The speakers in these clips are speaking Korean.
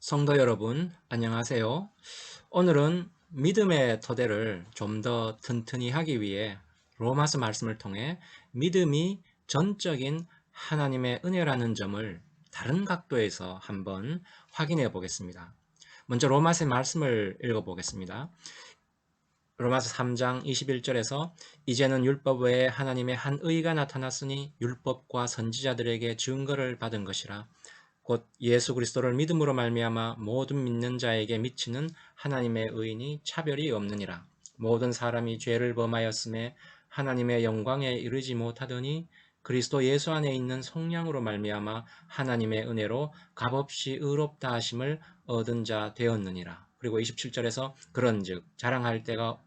성도 여러분, 안녕하세요. 오늘은 믿음의 토대를 좀 더 튼튼히 하기 위해 로마서 말씀을 통해 믿음이 전적인 하나님의 은혜라는 점을 다른 각도에서 한번 확인해 보겠습니다. 먼저 로마서 말씀을 읽어 보겠습니다. 로마서 3장 21절에서 이제는 율법 외에 하나님의 한 의가 나타났으니 율법과 선지자들에게 증거를 받은 것이라. 곧 예수 그리스도를 믿음으로 말미암아 모든 믿는 자에게 미치는 하나님의 의인이 차별이 없느니라. 모든 사람이 죄를 범하였음에 하나님의 영광에 이르지 못하더니 그리스도 예수 안에 있는 성령으로 말미암아 하나님의 은혜로 값없이 의롭다 하심을 얻은 자 되었느니라. 그리고 27절에서 그런즉 자랑할 때가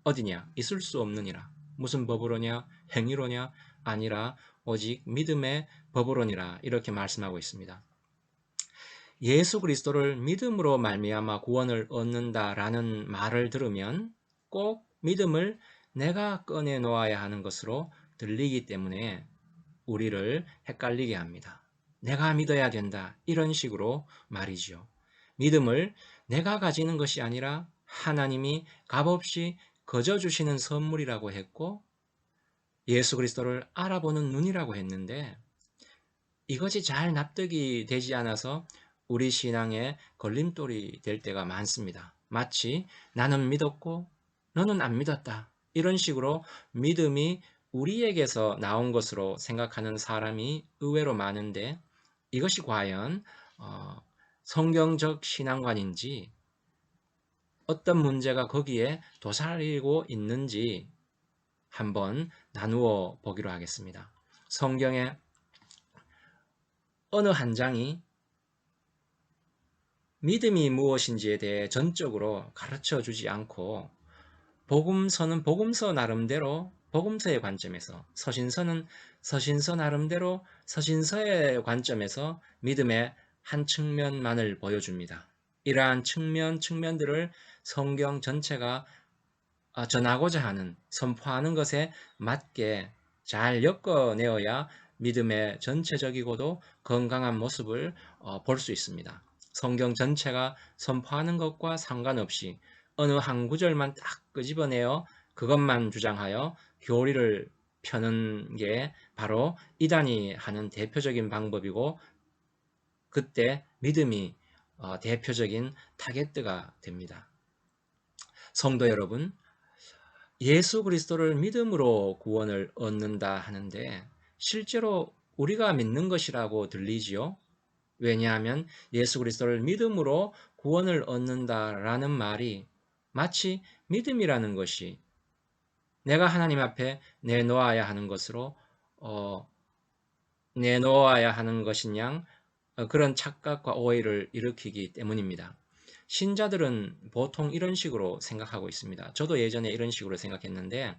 어디냐 있을 수 없느니라. 무슨 법으로냐 행위로냐 아니라 오직 믿음의 법으로니라. 이렇게 말씀하고 있습니다. 예수 그리스도를 믿음으로 말미암아 구원을 얻는다라는 말을 들으면 꼭 믿음을 내가 꺼내 놓아야 하는 것으로 들리기 때문에 우리를 헷갈리게 합니다. 내가 믿어야 된다. 이런 식으로 말이지요. 믿음을 내가 가지는 것이 아니라 하나님이 값없이 거저 주시는 선물이라고 했고 예수 그리스도를 알아보는 눈이라고 했는데 이것이 잘 납득이 되지 않아서 우리 신앙에 걸림돌이 될 때가 많습니다. 마치 나는 믿었고 너는 안 믿었다. 이런 식으로 믿음이 우리에게서 나온 것으로 생각하는 사람이 의외로 많은데 이것이 과연 성경적 신앙관인지 어떤 문제가 거기에 도사리고 있는지 한번 나누어 보기로 하겠습니다. 성경의 어느 한 장이 믿음이 무엇인지에 대해 전적으로 가르쳐 주지 않고 복음서는 복음서 나름대로 복음서의 관점에서 서신서는 서신서 나름대로 서신서의 관점에서 믿음의 한 측면만을 보여줍니다. 이러한 측면들을 성경 전체가 전하고자 하는 선포하는 것에 맞게 잘 엮어내어야 믿음의 전체적이고도 건강한 모습을 볼 수 있습니다. 성경 전체가 선포하는 것과 상관없이 어느 한 구절만 딱 끄집어내어 그것만 주장하여 교리를 펴는 게 바로 이단이 하는 대표적인 방법이고 그때 믿음이 대표적인 타겟트가 됩니다. 성도 여러분, 예수 그리스도를 믿음으로 구원을 얻는다 하는데 실제로 우리가 믿는 것이라고 들리지요? 왜냐하면 예수 그리스도를 믿음으로 구원을 얻는다라는 말이 마치 믿음이라는 것이 내가 하나님 앞에 내놓아야 하는 것으로 내놓아야 하는 것인 양 그런 착각과 오해를 일으키기 때문입니다. 신자들은 보통 이런 식으로 생각하고 있습니다. 저도 예전에 이런 식으로 생각했는데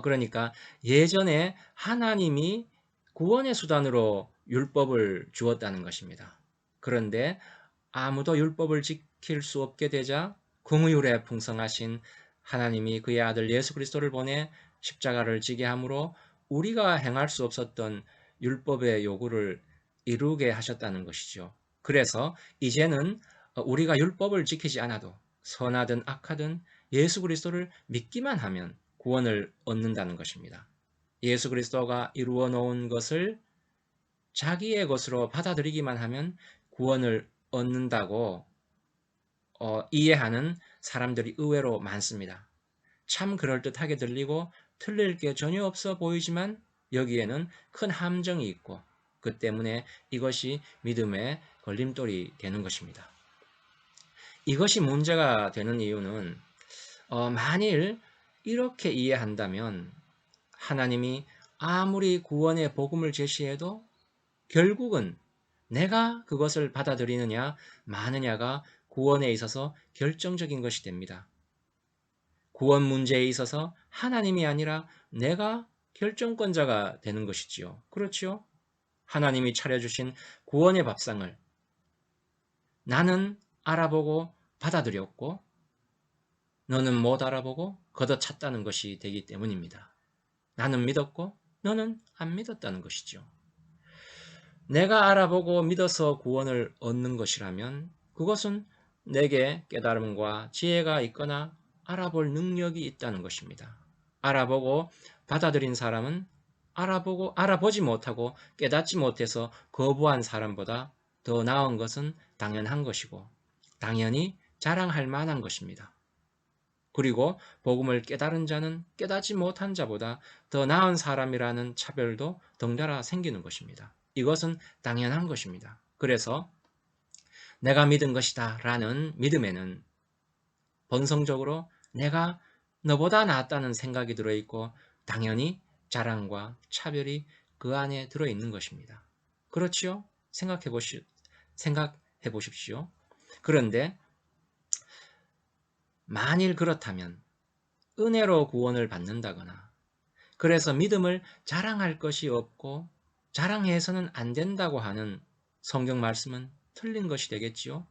그러니까 예전에 하나님이 구원의 수단으로 율법을 주었다는 것입니다. 그런데 아무도 율법을 지킬 수 없게 되자 긍휼에 풍성하신 하나님이 그의 아들 예수 그리스도를 보내 십자가를 지게 함으로 우리가 행할 수 없었던 율법의 요구를 이루게 하셨다는 것이죠. 그래서 이제는 우리가 율법을 지키지 않아도 선하든 악하든 예수 그리스도를 믿기만 하면 구원을 얻는다는 것입니다. 예수 그리스도가 이루어 놓은 것을 자기의 것으로 받아들이기만 하면 구원을 얻는다고 이해하는 사람들이 의외로 많습니다. 참 그럴듯하게 들리고 틀릴 게 전혀 없어 보이지만 여기에는 큰 함정이 있고 그 때문에 이것이 믿음의 걸림돌이 되는 것입니다. 이것이 문제가 되는 이유는 만일 이렇게 이해한다면 하나님이 아무리 구원의 복음을 제시해도 결국은 내가 그것을 받아들이느냐 마느냐가 구원에 있어서 결정적인 것이 됩니다. 구원 문제에 있어서 하나님이 아니라 내가 결정권자가 되는 것이지요. 그렇지요? 하나님이 차려주신 구원의 밥상을 나는 알아보고 받아들였고 너는 못 알아보고 걷어찼다는 것이 되기 때문입니다. 나는 믿었고 너는 안 믿었다는 것이죠. 내가 알아보고 믿어서 구원을 얻는 것이라면 그것은 내게 깨달음과 지혜가 있거나 알아볼 능력이 있다는 것입니다. 알아보고 받아들인 사람은 알아보지 못하고 깨닫지 못해서 거부한 사람보다 더 나은 것은 당연한 것이고 당연히 자랑할 만한 것입니다. 그리고 복음을 깨달은 자는 깨닫지 못한 자보다 더 나은 사람이라는 차별도 덩달아 생기는 것입니다. 이것은 당연한 것입니다. 그래서 내가 믿은 것이다 라는 믿음에는 본성적으로 내가 너보다 낫다는 생각이 들어있고 당연히 자랑과 차별이 그 안에 들어있는 것입니다. 그렇지요? 생각해 보십시오. 그런데 만일 그렇다면 은혜로 구원을 받는다거나 그래서 믿음을 자랑할 것이 없고 자랑해서는 안 된다고 하는 성경 말씀은 틀린 것이 되겠지요.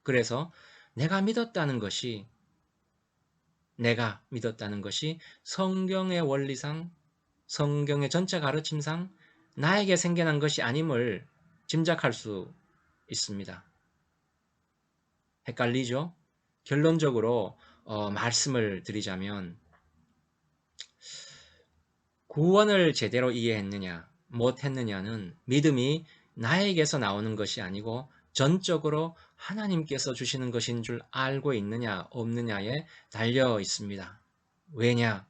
그래서 내가 믿었다는 것이 성경의 원리상, 성경의 전체 가르침상 나에게 생겨난 것이 아님을 짐작할 수 있습니다. 헷갈리죠? 결론적으로 말씀을 드리자면 구원을 제대로 이해했느냐 못했느냐는 믿음이 나에게서 나오는 것이 아니고 전적으로 하나님께서 주시는 것인 줄 알고 있느냐 없느냐에 달려 있습니다. 왜냐?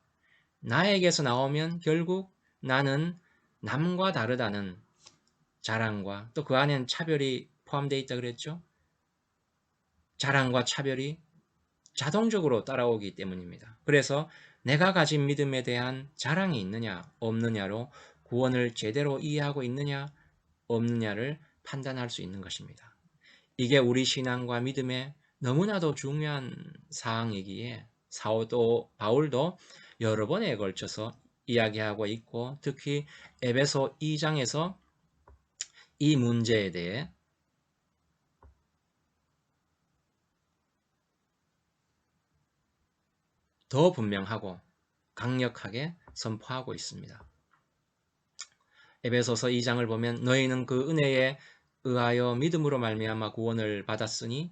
나에게서 나오면 결국 나는 남과 다르다는 자랑과 또 그 안에는 차별이 포함되어 있다 그랬죠? 자랑과 차별이 자동적으로 따라오기 때문입니다. 그래서 내가 가진 믿음에 대한 자랑이 있느냐 없느냐로 구원을 제대로 이해하고 있느냐 없느냐를 판단할 수 있는 것입니다. 이게 우리 신앙과 믿음에 너무나도 중요한 사항이기에 사도 바울도 여러 번에 걸쳐서 이야기하고 있고 특히 에베소 2장에서 이 문제에 대해 더 분명하고 강력하게 선포하고 있습니다. 에베소서 2장을 보면 너희는 그 은혜에 의하여 믿음으로 말미암아 구원을 받았으니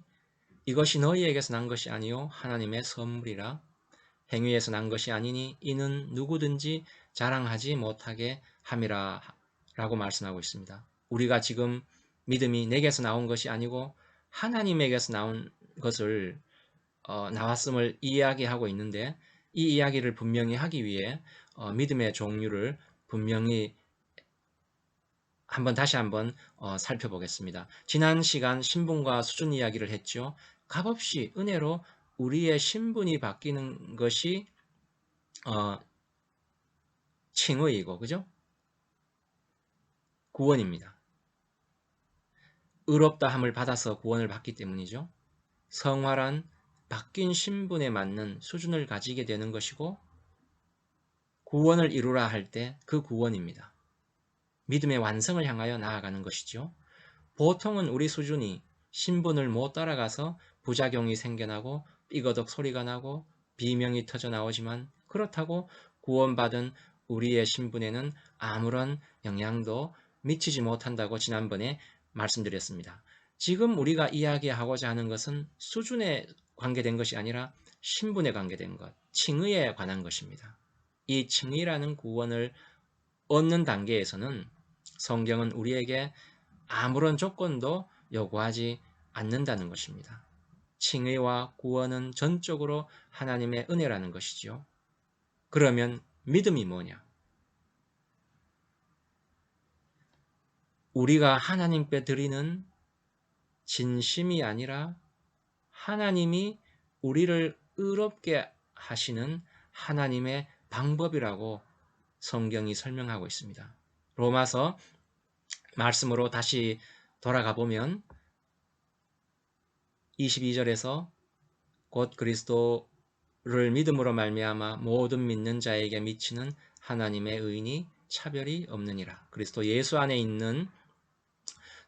이것이 너희에게서 난 것이 아니요 하나님의 선물이라 행위에서 난 것이 아니니 이는 누구든지 자랑하지 못하게 함이라 라고 말씀하고 있습니다. 우리가 지금 믿음이 내게서 나온 것이 아니고 하나님에게서 나온 것을 나왔음을 이야기하고 있는데 이 이야기를 분명히 하기 위해 믿음의 종류를 분명히 다시 한번 살펴보겠습니다. 지난 시간 신분과 수준 이야기를 했죠. 값없이 은혜로 우리의 신분이 바뀌는 것이 칭의이고 그죠? 구원입니다. 의롭다 함을 받아서 구원을 받기 때문이죠. 성화란 바뀐 신분에 맞는 수준을 가지게 되는 것이고 구원을 이루라 할 때 그 구원입니다. 믿음의 완성을 향하여 나아가는 것이죠. 보통은 우리 수준이 신분을 못 따라가서 부작용이 생겨나고 삐거덕 소리가 나고 비명이 터져 나오지만 그렇다고 구원받은 우리의 신분에는 아무런 영향도 미치지 못한다고 지난번에 말씀드렸습니다. 지금 우리가 이야기하고자 하는 것은 수준에 관계된 것이 아니라 신분에 관계된 것, 칭의에 관한 것입니다. 이 칭의라는 구원을 얻는 단계에서는 성경은 우리에게 아무런 조건도 요구하지 않는다는 것입니다. 칭의와 구원은 전적으로 하나님의 은혜라는 것이지요. 그러면 믿음이 뭐냐? 우리가 하나님께 드리는 진심이 아니라 하나님이 우리를 의롭게 하시는 하나님의 방법이라고 성경이 설명하고 있습니다. 로마서 말씀으로 다시 돌아가 보면 22절에서 곧 그리스도를 믿음으로 말미암아 모든 믿는 자에게 미치는 하나님의 의인이 차별이 없느니라. 그리스도 예수 안에 있는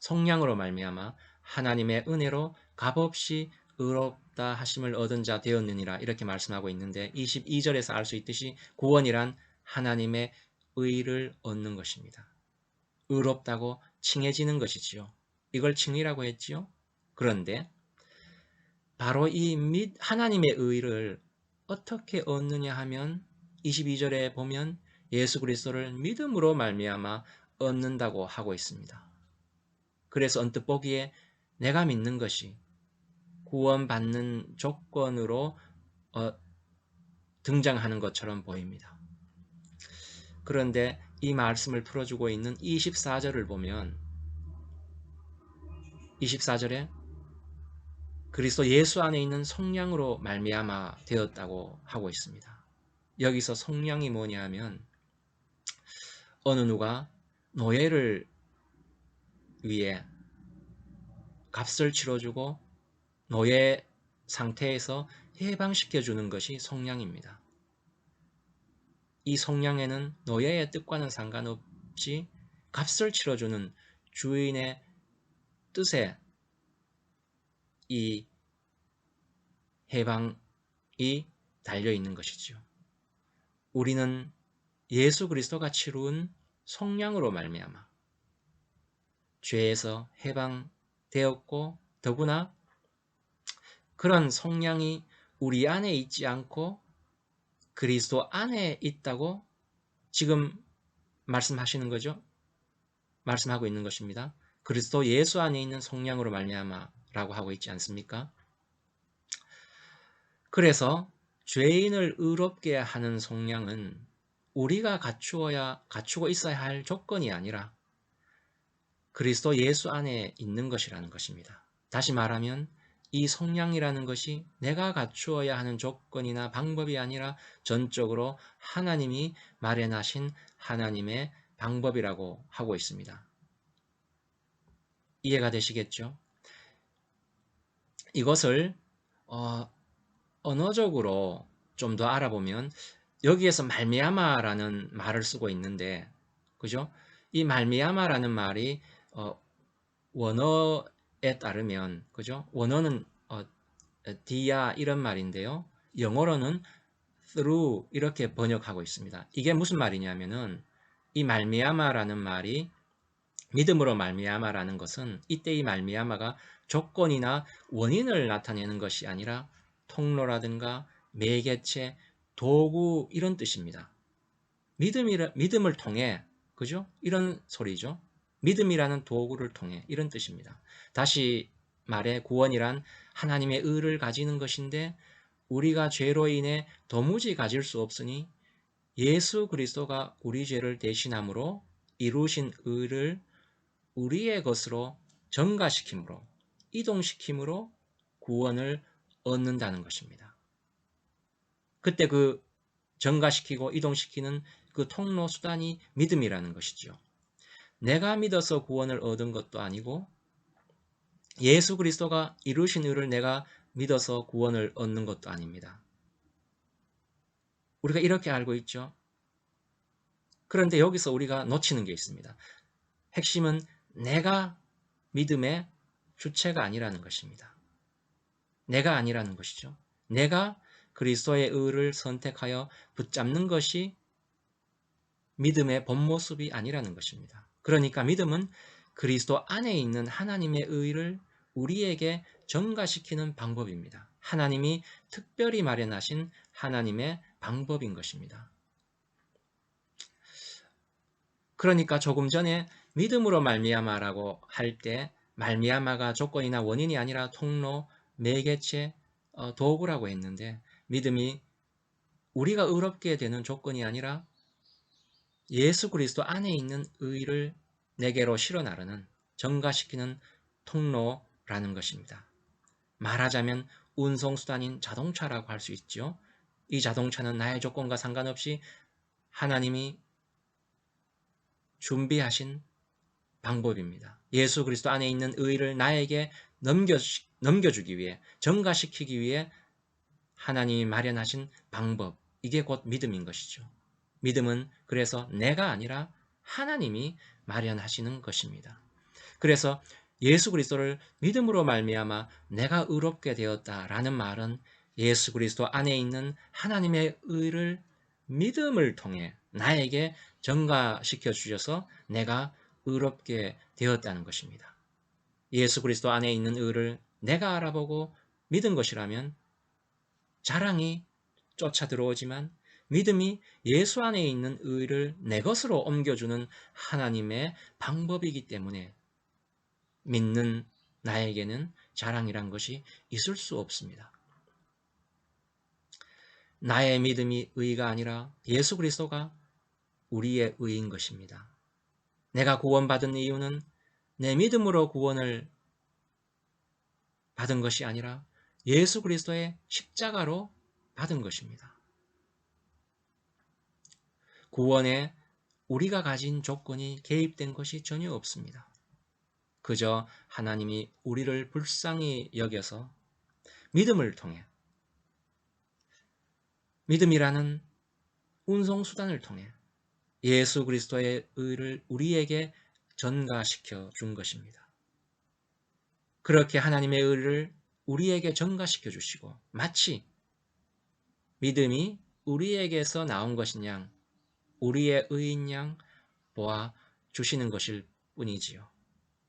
성량으로 말미암아 하나님의 은혜로 값없이 의롭다 하심을 얻은 자 되었느니라 이렇게 말씀하고 있는데 22절에서 알 수 있듯이 구원이란 하나님의 의를 얻는 것입니다. 의롭다고 칭해지는 것이지요. 이걸 칭의라고 했지요. 그런데 바로 이 하나님의 의를 어떻게 얻느냐 하면 22절에 보면 예수 그리스도를 믿음으로 말미암아 얻는다고 하고 있습니다. 그래서 언뜻 보기에 내가 믿는 것이 구원받는 조건으로 등장하는 것처럼 보입니다. 그런데 이 말씀을 풀어주고 있는 24절을 보면 24절에 그리스도 예수 안에 있는 성령으로 말미암아 되었다고 하고 있습니다. 여기서 성령이 뭐냐 하면 어느 누가 노예를 위해 값을 치러주고 노예 상태에서 해방시켜주는 것이 성령입니다. 이 성령에는 노예의 뜻과는 상관없이 값을 치러주는 주인의 뜻에 이 해방이 달려 있는 것이지요. 우리는 예수 그리스도가 치루은 성령으로 말미암아 죄에서 해방되었고 더구나 그런 성령이 우리 안에 있지 않고 그리스도 안에 있다고 지금 말씀하시는 거죠. 말씀하고 있는 것입니다. 그리스도 예수 안에 있는 성령으로 말미암아라고 하고 있지 않습니까? 그래서 죄인을 의롭게 하는 성령은 우리가 갖추고 있어야 할 조건이 아니라 그리스도 예수 안에 있는 것이라는 것입니다. 다시 말하면 이 성령이라는 것이 내가 갖추어야 하는 조건이나 방법이 아니라 전적으로 하나님이 마련하신 하나님의 방법이라고 하고 있습니다. 이해가 되시겠죠? 이것을 언어적으로 좀 더 알아보면 여기에서 말미암아라는 말을 쓰고 있는데, 그죠? 이 말미암아라는 말이 원어에 따르면, 그죠? 원어는 디아 이런 말인데요. 영어로는 through 이렇게 번역하고 있습니다. 이게 무슨 말이냐면은 이 말미암아라는 말이 믿음으로 말미암아라는 것은 이때 이 말미암아가 조건이나 원인을 나타내는 것이 아니라 통로라든가 매개체, 도구 이런 뜻입니다. 믿음을 통해, 그죠? 이런 소리죠. 믿음이라는 도구를 통해 이런 뜻입니다. 다시 말해 구원이란 하나님의 의를 가지는 것인데 우리가 죄로 인해 도무지 가질 수 없으니 예수 그리스도가 우리 죄를 대신함으로 이루신 의를 우리의 것으로 전가시킴으로 이동시킴으로 구원을 얻는다는 것입니다. 그때 그 전가시키고 이동시키는 그 통로 수단이 믿음이라는 것이죠. 내가 믿어서 구원을 얻은 것도 아니고 예수 그리스도가 이루신 의를 내가 믿어서 구원을 얻는 것도 아닙니다. 우리가 이렇게 알고 있죠. 그런데 여기서 우리가 놓치는 게 있습니다. 핵심은 내가 믿음의 주체가 아니라는 것입니다. 내가 아니라는 것이죠. 내가 그리스도의 의를 선택하여 붙잡는 것이 믿음의 본 모습이 아니라는 것입니다. 그러니까 믿음은 그리스도 안에 있는 하나님의 의를 우리에게 전가시키는 방법입니다. 하나님이 특별히 마련하신 하나님의 방법인 것입니다. 그러니까 조금 전에 믿음으로 말미암아라고 할 때 말미암아가 조건이나 원인이 아니라 통로, 매개체, 도구라고 했는데 믿음이 우리가 의롭게 되는 조건이 아니라 예수 그리스도 안에 있는 의를 내게로 실어 나르는 전가시키는 통로라는 것입니다. 말하자면 운송수단인 자동차라고 할 수 있죠. 이 자동차는 나의 조건과 상관없이 하나님이 준비하신 방법입니다. 예수 그리스도 안에 있는 의를 나에게 넘겨주기 위해, 전가시키기 위해 하나님이 마련하신 방법, 이게 곧 믿음인 것이죠. 믿음은 그래서 내가 아니라 하나님이 마련하시는 것입니다. 그래서 예수 그리스도를 믿음으로 말미암아 내가 의롭게 되었다라는 말은 예수 그리스도 안에 있는 하나님의 의를 믿음을 통해 나에게 전가시켜 주셔서 내가 의롭게 되었다는 것입니다. 예수 그리스도 안에 있는 의를 내가 알아보고 믿은 것이라면 자랑이 쫓아 들어오지만, 믿음이 예수 안에 있는 의를 내 것으로 옮겨주는 하나님의 방법이기 때문에 믿는 나에게는 자랑이란 것이 있을 수 없습니다. 나의 믿음이 의가 아니라 예수 그리스도가 우리의 의인 것입니다. 내가 구원받은 이유는 내 믿음으로 구원을 받은 것이 아니라 예수 그리스도의 십자가로 받은 것입니다. 구원에 우리가 가진 조건이 개입된 것이 전혀 없습니다. 그저 하나님이 우리를 불쌍히 여겨서 믿음을 통해, 믿음이라는 운송수단을 통해 예수 그리스도의 의를 우리에게 전가시켜 준 것입니다. 그렇게 하나님의 의를 우리에게 전가시켜 주시고, 마치 믿음이 우리에게서 나온 것인 양, 우리의 의인 양 보아 주시는 것일 뿐이지요.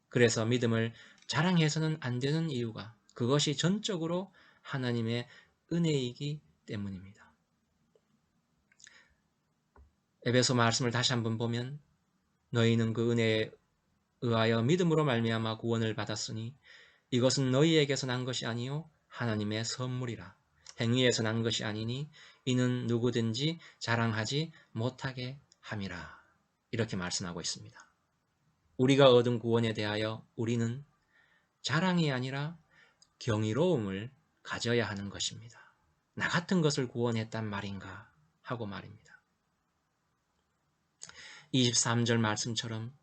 그래서 믿음을 자랑해서는 안 되는 이유가 그것이 전적으로 하나님의 은혜이기 때문입니다. 에베소 말씀을 다시 한번 보면, 너희는 그 은혜에 의하여 믿음으로 말미암아 구원을 받았으니 이것은 너희에게서 난 것이 아니요 하나님의 선물이라. 행위에서 난 것이 아니니 이는 누구든지 자랑하지 못하게 함이라. 이렇게 말씀하고 있습니다. 우리가 얻은 구원에 대하여 우리는 자랑이 아니라 경이로움을 가져야 하는 것입니다. 나 같은 것을 구원했단 말인가 하고 말입니다. 23절 말씀처럼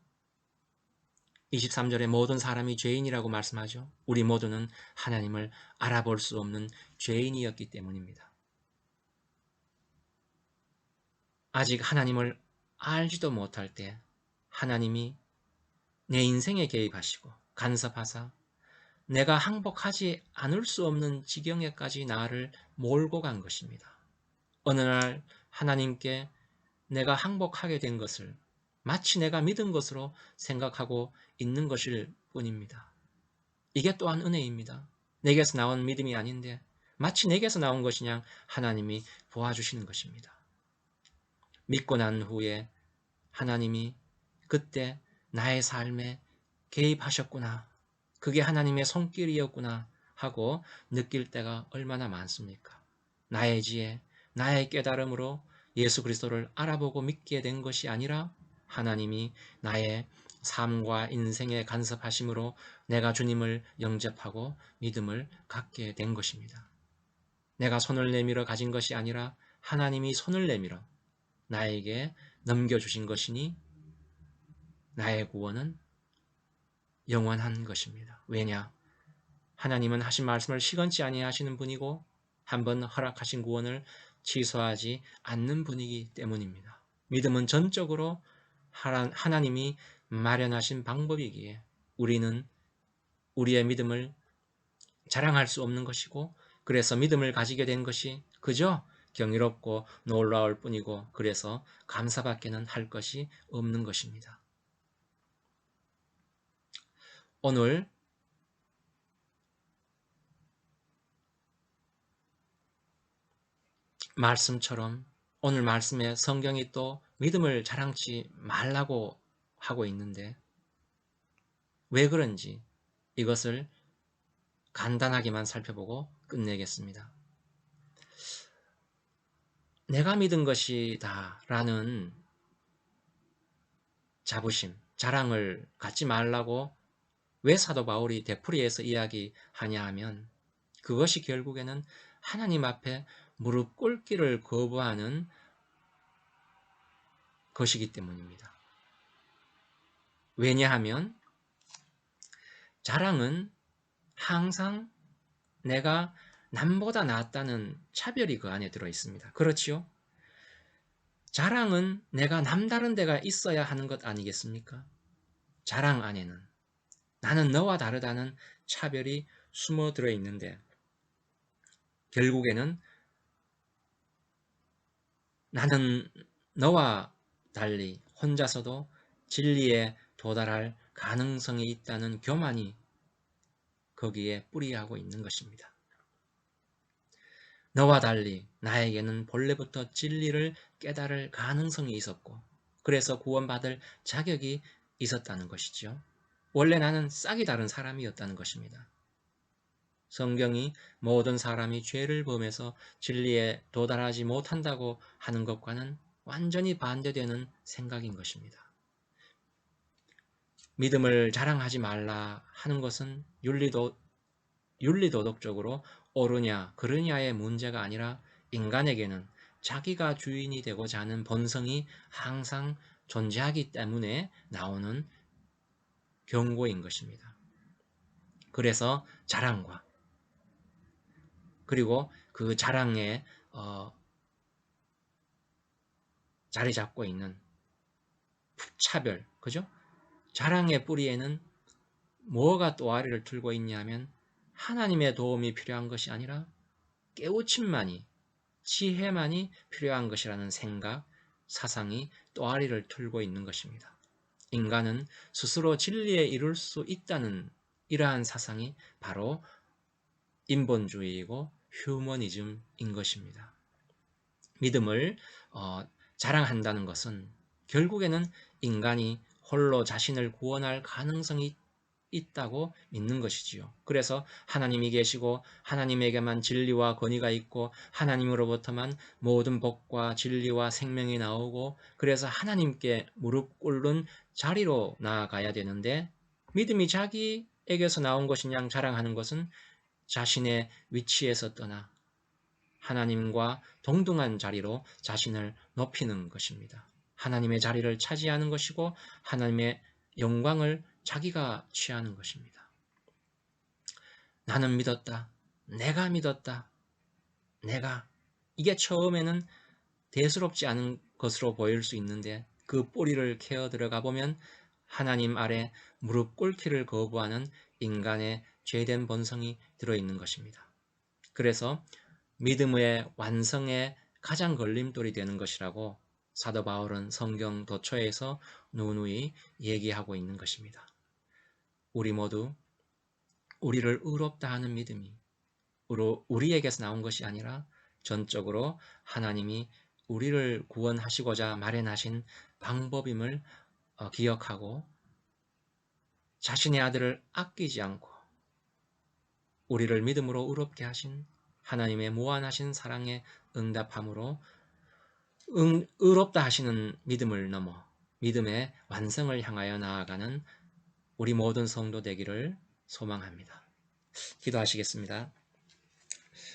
23절에 모든 사람이 죄인이라고 말씀하죠. 우리 모두는 하나님을 알아볼 수 없는 죄인이었기 때문입니다. 아직 하나님을 알지도 못할 때 하나님이 내 인생에 개입하시고 간섭하사 내가 항복하지 않을 수 없는 지경에까지 나를 몰고 간 것입니다. 어느 날 하나님께 내가 항복하게 된 것을 마치 내가 믿은 것으로 생각하고 있는 것일 뿐입니다. 이게 또한 은혜입니다. 내게서 나온 믿음이 아닌데 마치 내게서 나온 것이냐 하나님이 도와주시는 것입니다. 믿고 난 후에 하나님이 그때 나의 삶에 개입하셨구나, 그게 하나님의 손길이었구나 하고 느낄 때가 얼마나 많습니까? 나의 지혜, 나의 깨달음으로 예수 그리스도를 알아보고 믿게 된 것이 아니라 하나님이 나의 삶과 인생에 간섭하심으로 내가 주님을 영접하고 믿음을 갖게 된 것입니다. 내가 손을 내밀어 가진 것이 아니라 하나님이 손을 내밀어 나에게 넘겨주신 것이니 나의 구원은 영원한 것입니다. 왜냐? 하나님은 하신 말씀을 시건치 아니하시는 분이고 한번 허락하신 구원을 취소하지 않는 분이기 때문입니다. 믿음은 전적으로 하나님이 마련하신 방법이기에 우리는 우리의 믿음을 자랑할 수 없는 것이고, 그래서 믿음을 가지게 된 것이 그저 경이롭고 놀라울 뿐이고, 그래서 감사밖에는 할 것이 없는 것입니다. 오늘 말씀처럼 오늘 말씀에 성경이 또 믿음을 자랑치 말라고 하고 있는데 왜 그런지 이것을 간단하게만 살펴보고 끝내겠습니다. 내가 믿은 것이다 라는 자부심, 자랑을 갖지 말라고 왜 사도 바울이 되풀이해서 이야기하냐 하면 그것이 결국에는 하나님 앞에 무릎 꿇기를 거부하는 것이기 때문입니다. 왜냐하면 자랑은 항상 내가 남보다 낫다는 차별이 그 안에 들어 있습니다. 그렇지요? 자랑은 내가 남다른 데가 있어야 하는 것 아니겠습니까? 자랑 안에는 나는 너와 다르다는 차별이 숨어 들어 있는데 결국에는 나는 너와 달리 혼자서도 진리의 도달할 가능성이 있다는 교만이 거기에 뿌리하고 있는 것입니다. 너와 달리 나에게는 본래부터 진리를 깨달을 가능성이 있었고 그래서 구원받을 자격이 있었다는 것이죠. 원래 나는 싹이 다른 사람이었다는 것입니다. 성경이 모든 사람이 죄를 범해서 진리에 도달하지 못한다고 하는 것과는 완전히 반대되는 생각인 것입니다. 믿음을 자랑하지 말라 하는 것은 윤리도덕적으로 옳으냐 그르냐의 문제가 아니라 인간에게는 자기가 주인이 되고자 하는 본성이 항상 존재하기 때문에 나오는 경고인 것입니다. 그래서 자랑과 그리고 그 자랑에 자리 잡고 있는 차별, 그죠? 자랑의 뿌리에는 뭐가 또아리를 틀고 있냐면 하나님의 도움이 필요한 것이 아니라 깨우침만이, 지혜만이 필요한 것이라는 생각, 사상이 또아리를 틀고 있는 것입니다. 인간은 스스로 진리에 이룰 수 있다는 이러한 사상이 바로 인본주의이고 휴머니즘인 것입니다. 믿음을 자랑한다는 것은 결국에는 인간이 홀로 자신을 구원할 가능성이 있다고 믿는 것이지요. 그래서 하나님이 계시고 하나님에게만 진리와 권위가 있고 하나님으로부터만 모든 복과 진리와 생명이 나오고 그래서 하나님께 무릎 꿇는 자리로 나아가야 되는데 믿음이 자기에게서 나온 것이냐 자랑하는 것은 자신의 위치에서 떠나 하나님과 동등한 자리로 자신을 높이는 것입니다. 하나님의 자리를 차지하는 것이고 하나님의 영광을 자기가 취하는 것입니다. 나는 믿었다. 내가 믿었다. 내가. 이게 처음에는 대수롭지 않은 것으로 보일 수 있는데 그 뿌리를 캐어 들어가 보면 하나님 아래 무릎 꿇기를 거부하는 인간의 죄된 본성이 들어있는 것입니다. 그래서 믿음의 완성에 가장 걸림돌이 되는 것이라고 사도 바울은 성경 도처에서 누누이 얘기하고 있는 것입니다. 우리 모두 우리를 의롭다 하는 믿음이 우리에게서 나온 것이 아니라 전적으로 하나님이 우리를 구원하시고자 마련하신 방법임을 기억하고 자신의 아들을 아끼지 않고 우리를 믿음으로 의롭게 하신 하나님의 무한하신 사랑에 응답함으로 의롭다 하시는 믿음을 넘어 믿음의 완성을 향하여 나아가는 우리 모든 성도 되기를 소망합니다. 기도하시겠습니다.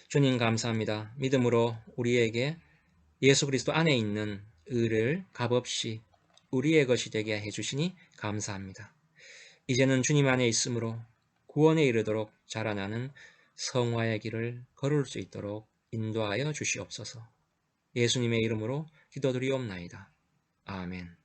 주님 감사합니다. 믿음으로 우리에게 예수 그리스도 안에 있는 의를 값없이 우리의 것이 되게 해주시니 감사합니다. 이제는 주님 안에 있으므로 구원에 이르도록 자라나는 성화의 길을 걸을 수 있도록 인도하여 주시옵소서. 예수님의 이름으로 기도드리옵나이다. 아멘.